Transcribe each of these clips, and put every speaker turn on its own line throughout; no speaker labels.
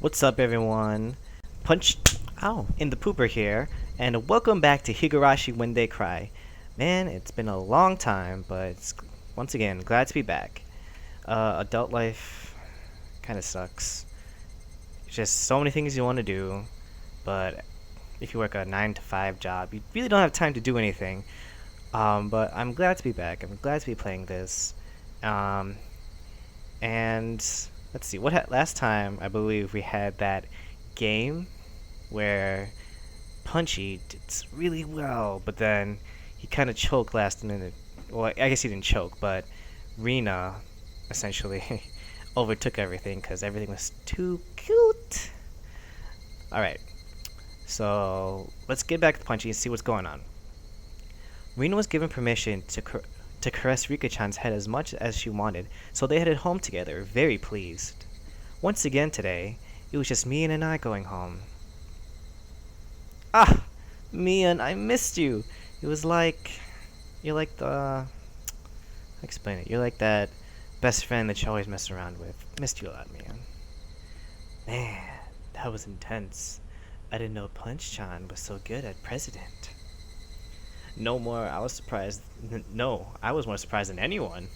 What's up, everyone? Punch, in the pooper here, and welcome back to Higurashi When They Cry. Man, it's been a long time, but once again, glad to be back. Adult life kind of sucks. Just so many things you want to do, but if you work a 9 to 5 job, you really don't have time to do anything. But I'm glad to be back. I'm glad to be playing this. Um, and let's see, last time I believe we had that game where Punchy did really well, but then he kind of choked last minute. Well, I guess he didn't choke, but Rena essentially overtook everything because everything was too cute. Alright, so let's get back to Punchy and see what's going on. Rena was given permission to caress Rika-chan's head as much as she wanted, so they headed home together, very pleased. Once again today, it was just Mion and I going home. Ah! Mion, I missed you! It was like... You're like the... I'll explain it. You're like that best friend that you always mess around with. Missed you a lot, Mion. Man, that was intense. I didn't know Punch-chan was so good at President. No more, I was surprised. No, I was more surprised than anyone.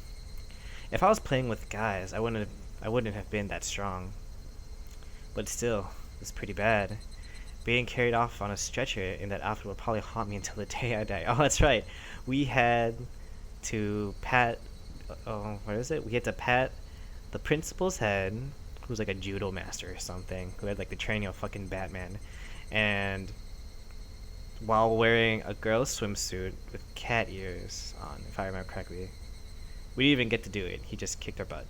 If I was playing with guys, I wouldn't have been that strong. But still, it's pretty bad. Being carried off on a stretcher in that outfit will probably haunt me until the day I die. Oh, that's right. We had to pat. Oh, what is it? We had to pat the principal's head, who's like a judo master or something, who had like the training of fucking Batman, and while wearing a girl's swimsuit with cat ears on, if I remember correctly. We didn't even get to do it. He just kicked our butt.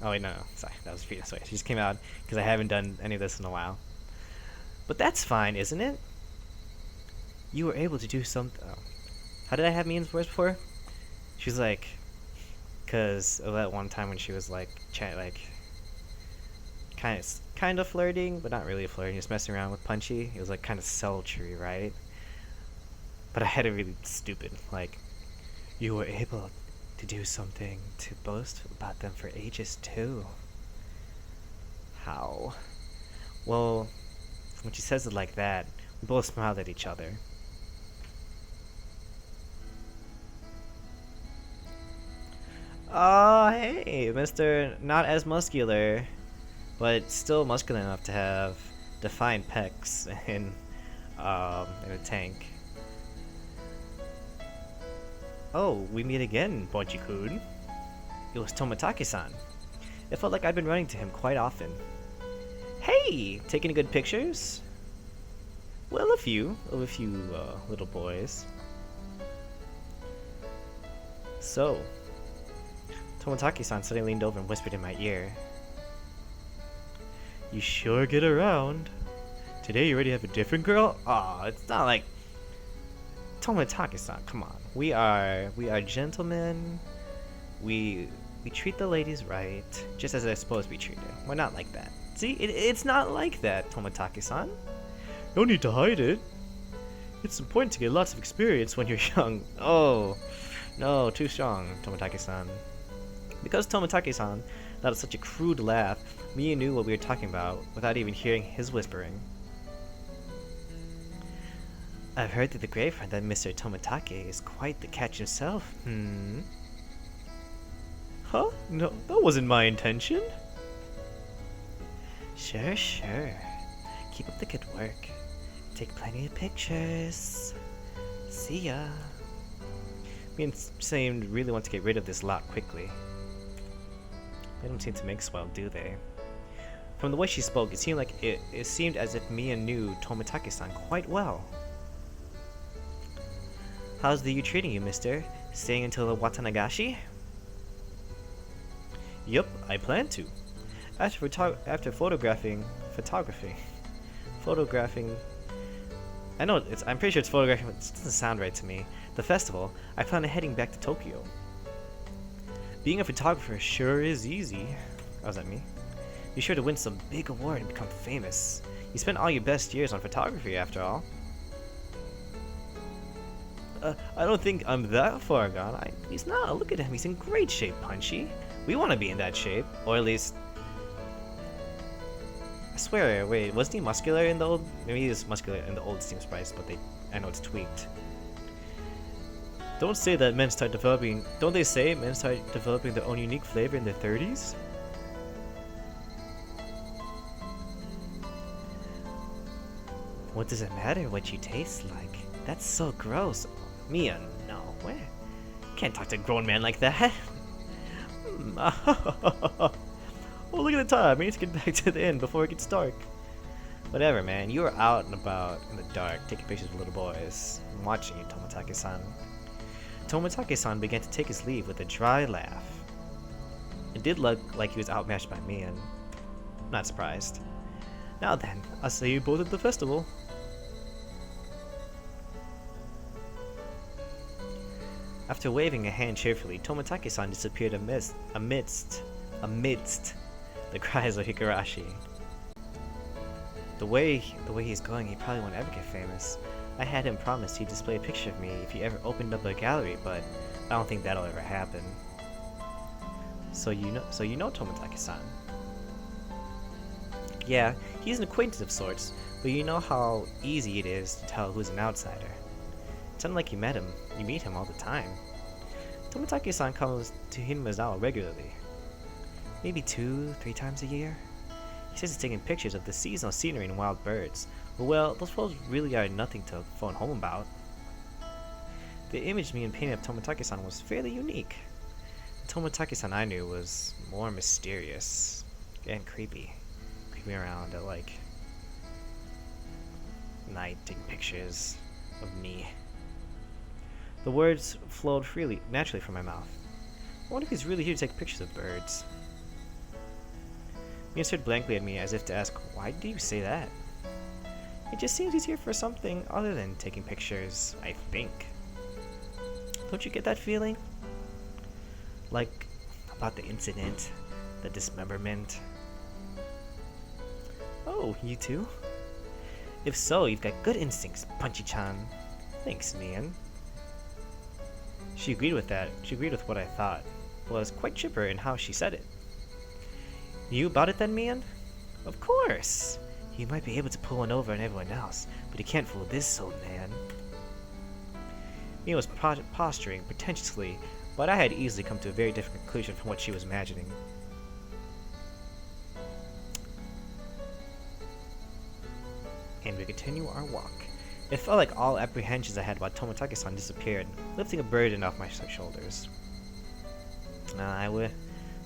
Oh wait, no, sorry, that was Frida. Sorry, she just came out because I haven't done any of this in a while. But that's fine, isn't it? You were able to do something. Oh. How did I have Mion's voice before? She was like, because of that one time when she was like, kind of flirting, but not really flirting, just messing around with Punchy. It was like kind of sultry, right? But I had it really stupid, like, you were able to do something to boast about them for ages too. How? Well, when she says it like that, we both smiled at each other. Oh, hey, Mr. Not as muscular, but still muscular enough to have defined pecs in a tank. Oh, we meet again, Bonchi-kun. It was Toмотaki-san. It felt like I'd been running to him quite often. Hey! Taking good pictures? Well, a few little boys. So, Toмотaki-san suddenly leaned over and whispered in my ear. You sure get around. Today you already have a different girl? Aw, it's not like... Toмотaki-san, come on. We are gentlemen. We treat the ladies right, just as I suppose we treat her. We're not like that. See, it's not like that, Toмотaki-san. No need to hide it. It's important to get lots of experience when you're young. Oh, no, too strong, Toмотaki-san. Because Toмотaki-san let out such a crude laugh, Mia knew what we were talking about without even hearing his whispering. I've heard through the grapevine that Mr. Toмотaki is quite the catch himself. Huh? No, that wasn't my intention. Sure. Keep up the good work. Take plenty of pictures. See ya. Me and Sam really want to get rid of this lot quickly. They don't seem to mix well, do they? From the way she spoke, it seemed as if Mia knew Toмотaki-san quite well. How's the U treating you, mister? Staying until the Watanagashi? Yup, I plan to. After photographing... I'm pretty sure it's photographing, but it doesn't sound right to me. The festival, I plan on heading back to Tokyo. Being a photographer sure is easy. Oh, is that me? Be sure to win some big award and become famous. You spent all your best years on photography, after all. I don't think I'm that far gone. He's not. Look at him. He's in great shape, Punchy. We want to be in that shape, or at least. I swear. Wait, wasn't he muscular in the old? Maybe he was muscular in the old Steam Sprites, but I know it's tweaked. Don't say that men start developing. Don't they say men start developing their own unique flavor in their 30s? What does it matter what you taste like? That's so gross. Mion, no. Where? Can't talk to a grown man like that. Oh, look at the time. We need to get back to the inn before it gets dark. Whatever, man. You were out and about in the dark, taking pictures of little boys. I'm watching you, Tomotage-san. Tomotage-san began to take his leave with a dry laugh. It did look like he was outmatched by Mion. Not surprised. Now then, I'll see you both at the festival. After waving a hand cheerfully, Tomotage-san disappeared amidst the cries of Higurashi. The way he's going, he probably won't ever get famous. I had him promise he'd display a picture of me if he ever opened up a gallery, but I don't think that'll ever happen. So you know Tomotage-san. Yeah, he's an acquaintance of sorts, but you know how easy it is to tell who's an outsider. It's unlike you meet him all the time. Tomotage-san comes to Hinamizawa regularly. Maybe 2-3 times a year. He says he's taking pictures of the seasonal scenery and wild birds. Well, those photos really are nothing to phone home about. The image Mion painted of Tomotage-san was fairly unique. The Tomotage-san I knew was more mysterious and creepy. Creeping around at like night taking pictures of me. The words flowed naturally from my mouth. I wonder if he's really here to take pictures of birds. Mion stared blankly at me as if to ask, why do you say that? It just seems he's here for something other than taking pictures, I think. Don't you get that feeling? Like, about the incident, the dismemberment. Oh, you too? If so, you've got good instincts, Punchy-chan. Thanks, Mion. She agreed with that. She agreed with what I thought. Was quite chipper in how she said it. You about it then, Mion? Of course! He might be able to pull one over on everyone else, but he can't fool this old man. Mion was posturing pretentiously, but I had easily come to a very different conclusion from what she was imagining. And we continue our walk. It felt like all apprehensions I had about Tomotage-san disappeared, lifting a burden off my shoulders. I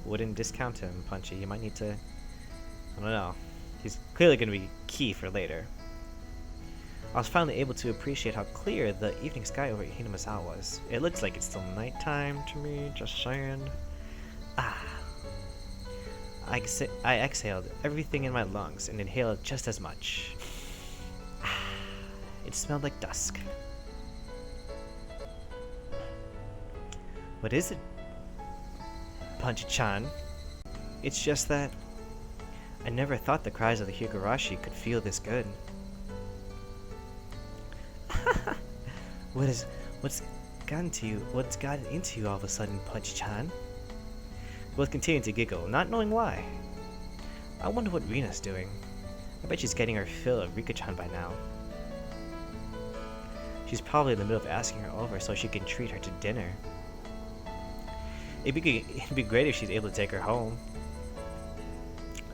wouldn't discount him, Punchy. You might need to... I don't know. He's clearly going to be key for later. I was finally able to appreciate how clear the evening sky over Hinamizawa was. It looks like it's still nighttime to me, just saying. Ah. I exhaled everything in my lungs and inhaled just as much. It smelled like dusk. What is it, Punchy-chan? It's just that I never thought the cries of the Higurashi could feel this good. What's gotten into you all of a sudden, Punchy-chan? Both continued to giggle, not knowing why. I wonder what Rena's doing. I bet she's getting her fill of Rika-chan by now. She's probably in the middle of asking her over so she can treat her to dinner. It'd be great if she's able to take her home.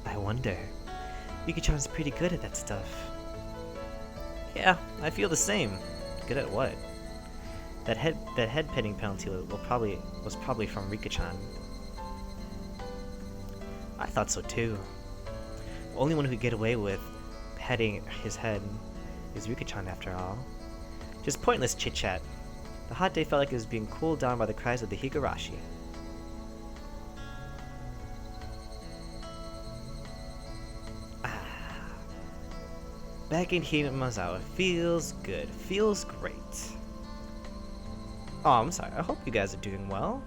I wonder. Rika-chan's pretty good at that stuff. Yeah, I feel the same. Good at what? That head petting penalty was probably from Rika-chan. I thought so too. The only one who could get away with petting his head is Rika-chan after all. Just pointless chit-chat. The hot day felt like it was being cooled down by the cries of the Higurashi. Back in Hinamizawa feels good. Feels great. Oh, I'm sorry. I hope you guys are doing well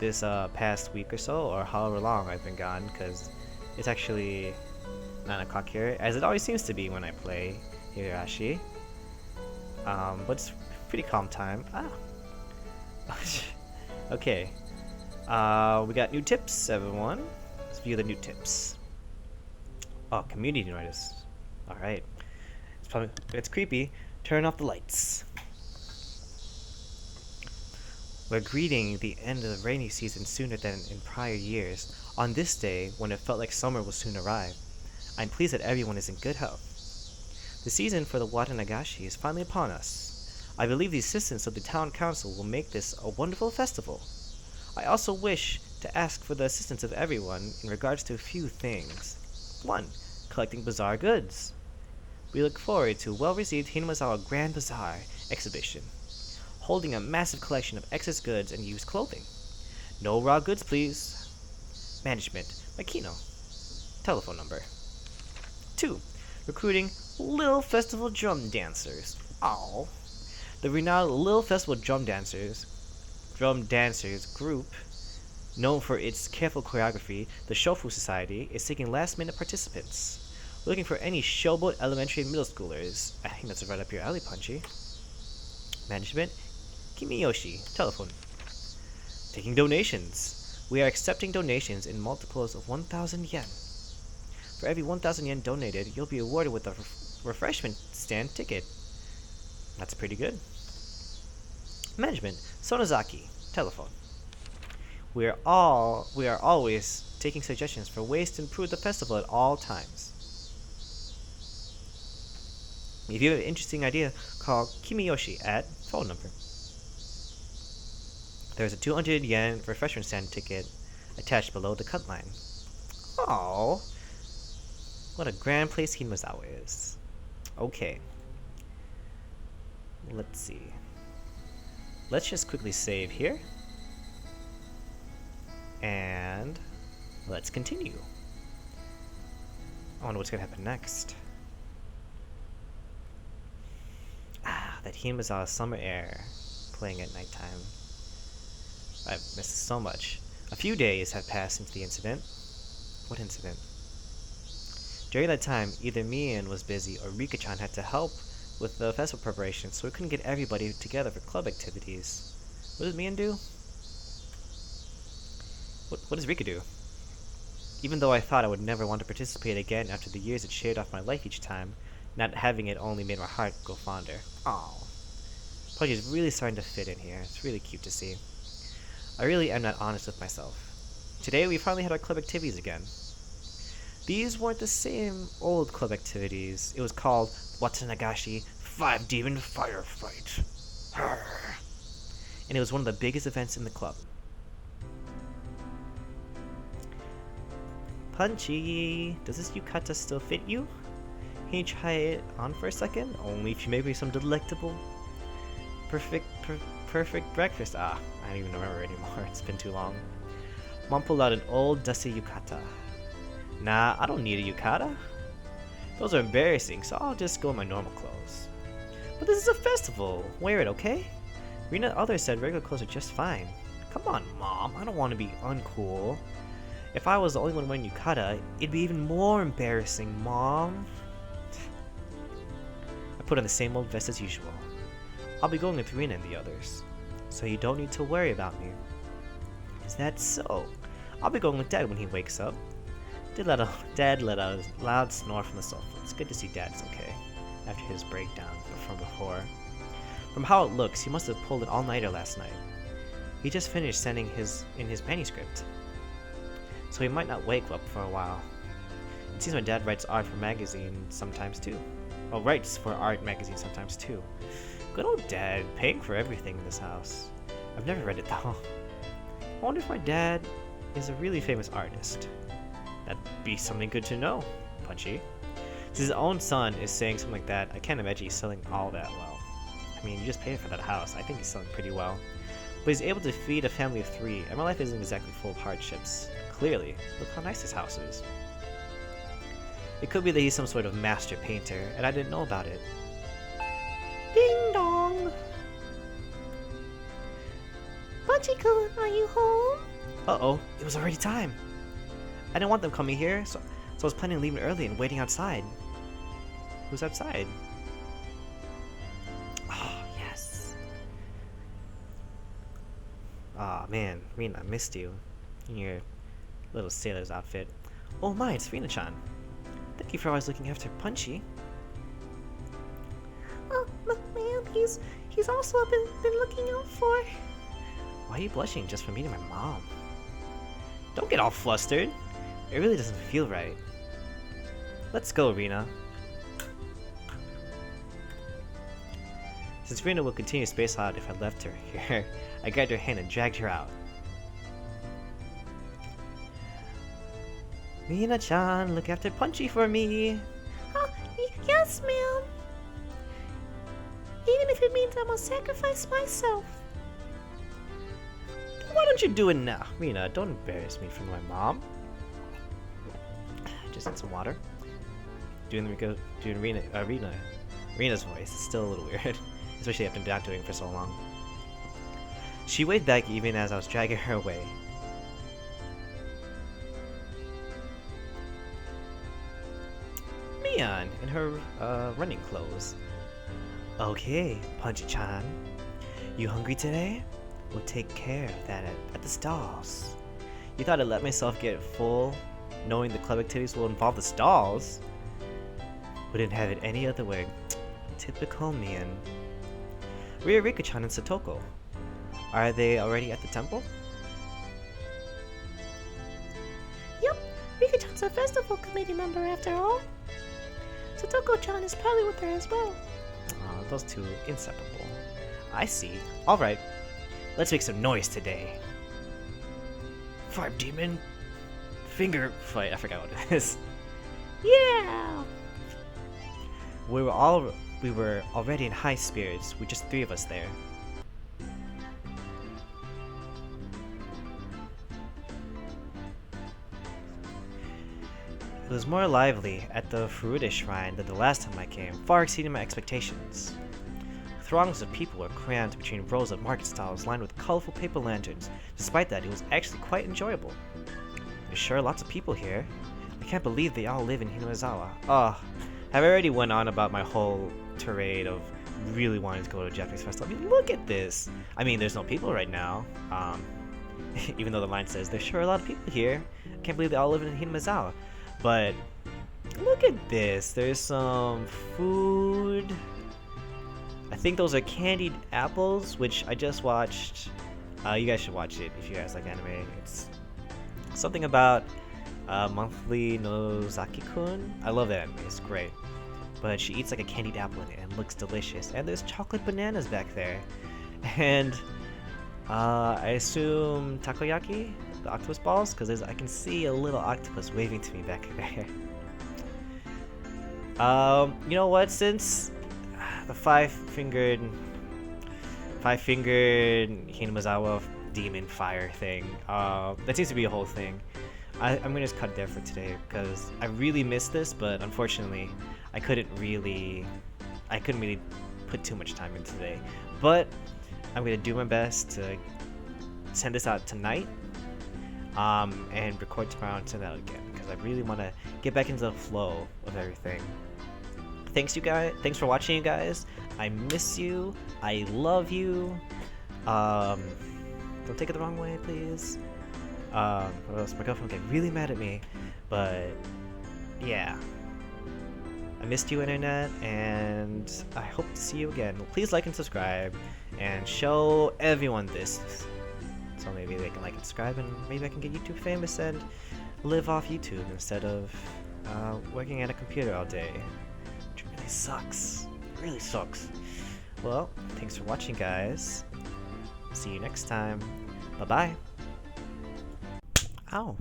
this past week or so, or however long I've been gone, because it's actually 9 o'clock here, as it always seems to be when I play Higurashi. But it's pretty calm time. Ah. Okay. We got new tips, everyone. Let's view the new tips. Oh, community notice. Alright. It's creepy. Turn off the lights. We're greeting the end of the rainy season sooner than in prior years. On this day, when it felt like summer will soon arrive, I'm pleased that everyone is in good health. The season for the Watanagashi is finally upon us. I believe the assistance of the town council will make this a wonderful festival. I also wish to ask for the assistance of everyone in regards to a few things. 1. Collecting bazaar goods. We look forward to a well-received Hinamizawa Grand Bazaar exhibition, holding a massive collection of excess goods and used clothing. No raw goods, please. Management, Makino. Telephone number. 2. Recruiting Little Festival Drum Dancers. Oh. The renowned Little Festival Drum Dancers group, known for its careful choreography, the Shofu Society, is seeking last-minute participants. We're looking for any showboat elementary and middle schoolers. I think that's right up your alley, Punchy. Management, Kimiyoshi. Telephone. Taking donations. We are accepting donations in multiples of 1,000 yen. For every 1,000 yen donated, you'll be awarded with a refreshment stand ticket. That's pretty good. Management, Sonozaki. Telephone. We are always taking suggestions for ways to improve the festival at all times. If you have an interesting idea, call Kimiyoshi at phone number. There is a 200 yen refreshment stand ticket attached below the cut line. Oh, what a grand place Hinamizawa is. Okay. Let's see. Let's just quickly save here. And let's continue. I wonder what's going to happen next. That Hinamizawa summer air playing at nighttime. I've missed it so much. A few days have passed since the incident. What incident? During that time, either Mion was busy or Rika-chan had to help with the festival preparations, so we couldn't get everybody together for club activities. What does Mion do? What does Rika do? Even though I thought I would never want to participate again after the years it shaved off my life each time, not having it only made my heart go fonder. Aww. Punchy's really starting to fit in here. It's really cute to see. I really am not honest with myself. Today we finally had our club activities again. These weren't the same old club activities. It was called Watanagashi 5 Demon Firefight. And it was one of the biggest events in the club. Punchy, does this yukata still fit you? Can you try it on for a second? Only if you make me some delectable, perfect breakfast. I don't even remember anymore. It's been too long. Mom pulled out an old dusty yukata. Nah, I don't need a yukata. Those are embarrassing, so I'll just go in my normal clothes. But this is a festival. Wear it, okay? Rena and others said regular clothes are just fine. Come on, Mom. I don't want to be uncool. If I was the only one wearing yukata, it'd be even more embarrassing, Mom. I put on the same old vest as usual. I'll be going with Rena and the others, so you don't need to worry about me. Is that so? I'll be going with Dad when he wakes up. Dad let out a loud snore from the sofa. It's good to see Dad's okay, after his breakdown from before. From how it looks, he must have pulled an all-nighter last night. He just finished sending in his manuscript, so he might not wake up for a while. It seems my dad writes art for magazines sometimes too. Well, writes for art magazines sometimes too. Good old Dad, paying for everything in this house. I've never read it though. I wonder if my dad is a really famous artist. That'd be something good to know, Punchy. Since his own son is saying something like that, I can't imagine he's selling all that well. I mean, you just paid for that house. I think he's selling pretty well. But he's able to feed a family of 3, and my life isn't exactly full of hardships. Clearly. Look how nice his house is. It could be that he's some sort of master painter, and I didn't know about it. Ding dong! Punchy-kun, are you home? Uh-oh, it was already time. I didn't want them coming here, so I was planning on leaving early and waiting outside. Who's outside? Oh, yes. man, Rena, I missed you. In your little sailor's outfit. Oh my, it's Rena-chan. Thank you for always looking after Punchy.
Oh, man, he's also been looking out for.
Why are you blushing just for meeting my mom? Don't get all flustered. It really doesn't feel right. Let's go, Rena. Since Rena will continue space out if I left her here, I grabbed her hand and dragged her out. Rena-chan, look after Punchy for me.
Oh, yes, ma'am. Even if it means I must sacrifice myself.
Why don't you do it now? Rena, don't embarrass me in front of my mom. Just need some water. Doing Rena's voice is still a little weird, especially after not doing it for so long. She waved back even as I was dragging her away. Mion in her running clothes. Okay, Punchy-chan. You hungry today? We'll take care of that at the stalls. You thought I'd let myself get full, knowing the club activities will involve the stalls? Wouldn't have it any other way. Typical Mion. Rika-chan and Satoko. Are they already at the temple?
Yep, Rika-chan's a festival committee member after all. Satoko-chan is probably with her as well.
Oh, those two inseparable. I see. Alright, let's make some noise today. Fire demon finger fight. I forgot what it is.
Yeah!
We were already in high spirits with just 3 of us there. It was more lively at the Furuta Shrine than the last time I came, far exceeding my expectations. Throngs of people were crammed between rows of market stalls lined with colorful paper lanterns. Despite that, it was actually quite enjoyable. There's sure lots of people here. I can't believe they all live in Hinamizawa. Ugh. I've already went on about my whole tirade of really wanting to go to a Japanese festival. I mean, look at this! I mean, there's no people right now. Even though the line says, there's sure a lot of people here. I can't believe they all live in Hinamizawa. But, look at this. There's some food. I think those are candied apples, which I just watched. You guys should watch it if you guys like anime. It's something about Monthly Nozaki-kun. I love that anime. It's great. But she eats like a candied apple in it and looks delicious. And there's chocolate bananas back there. And I assume takoyaki, the octopus balls, because I can see a little octopus waving to me back there. You know what? Since the five-fingered Hinamizawa demon fire thing, that seems to be a whole thing. I'm gonna just cut it there for today because I really missed this, but unfortunately, I couldn't really put too much time in today. But I'm gonna do my best to send this out tonight, and record tomorrow and send it out again because I really want to get back into the flow of everything. Thanks, you guys. Thanks for watching, you guys. I miss you. I love you. Don't take it the wrong way, please. What else? My girlfriend will get really mad at me, but yeah. I missed you, internet, and I hope to see you again. Please like and subscribe, and show everyone this. So maybe they can like and subscribe, and maybe I can get YouTube famous and live off YouTube instead of working at a computer all day. Which really sucks. It really sucks. Well, thanks for watching, guys. See you next time. Bye-bye. Ow.